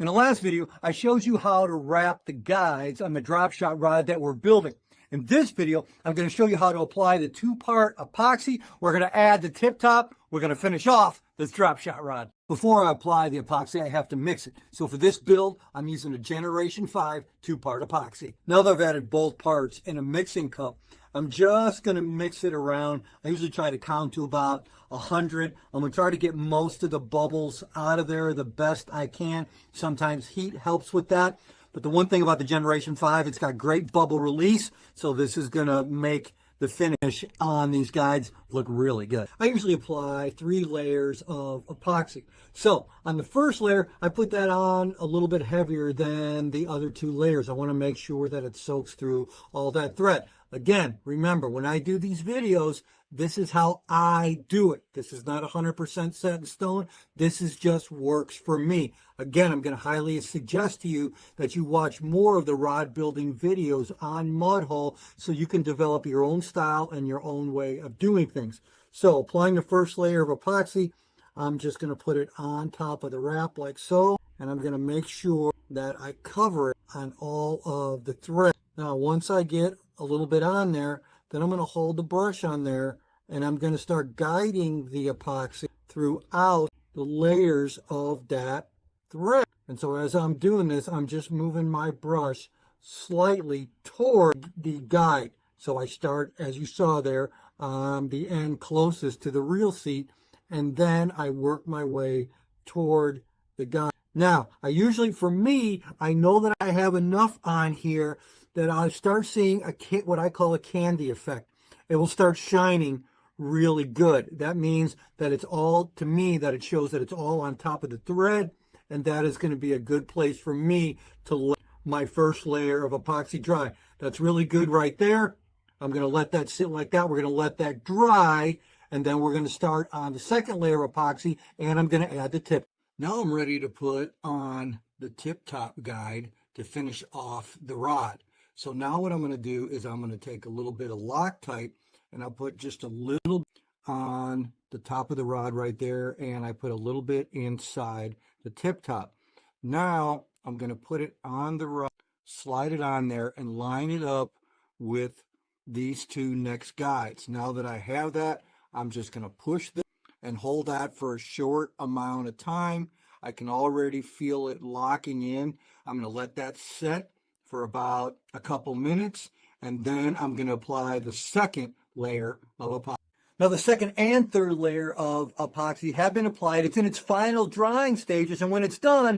In the last video, I showed you how to wrap the guides on the drop shot rod that we're building. In this video, I'm going to show you how to apply the two-part epoxy. We're going to add the tip top. We're going to finish off this drop shot rod. Before I apply the epoxy, I have to mix it. So for this build, I'm using a Generation 5 two-part epoxy. Now that I've added both parts in a mixing cup, I'm just going to mix it around. I usually try to count to about 100. I'm going to try to get most of the bubbles out of there the best I can. Sometimes heat helps with that. But the one thing about the Generation 5, it's got great bubble release. So this is going to make the finish on these guides look really good. I usually apply 3 layers of epoxy. So on the first layer, I put that on a little bit heavier than the other 2 layers. I want to make sure that it soaks through all that thread. Again, remember, when I do these videos, this is how I do it. This is not 100% set in stone. This is just works for me. Again, I'm going to highly suggest to you that you watch more of the rod building videos on Mud Hole so you can develop your own style and your own way of doing things. So applying the first layer of epoxy, I'm just going to put it on top of the wrap like so. And I'm going to make sure that I cover it on all of the thread. Now, once I get a little bit on there, then I'm going to hold the brush on there and I'm going to start guiding the epoxy throughout the layers of that thread. And so as I'm doing this, I'm just moving my brush slightly toward the guide. So I start, as you saw there, on the end closest to the reel seat, and then I work my way toward the guide. Now, for me, I know that I have enough on here that I'll start seeing what I call a candy effect. It will start shining really good. That means that it's all, to me, that it shows that it's all on top of the thread, and that is going to be a good place for me to let my first layer of epoxy dry. That's really good right there. I'm going to let that sit like that. We're going to let that dry, and then we're going to start on the second layer of epoxy, and I'm going to add the tip. Now I'm ready to put on the tip top guide to finish off the rod. So now what I'm going to do is I'm going to take a little bit of Loctite and I'll put just a little on the top of the rod right there, and I put a little bit inside the tip top. Now I'm going to put it on the rod, slide it on there, and line it up with these 2 next guides. Now that I have that, I'm just going to push this and hold that for a short amount of time. I can already feel it locking in. I'm going to let that set for about a couple minutes, and then I'm going to apply the second layer of epoxy. Now the second and third layer of epoxy have been applied. It's in its final drying stages, and when it's done,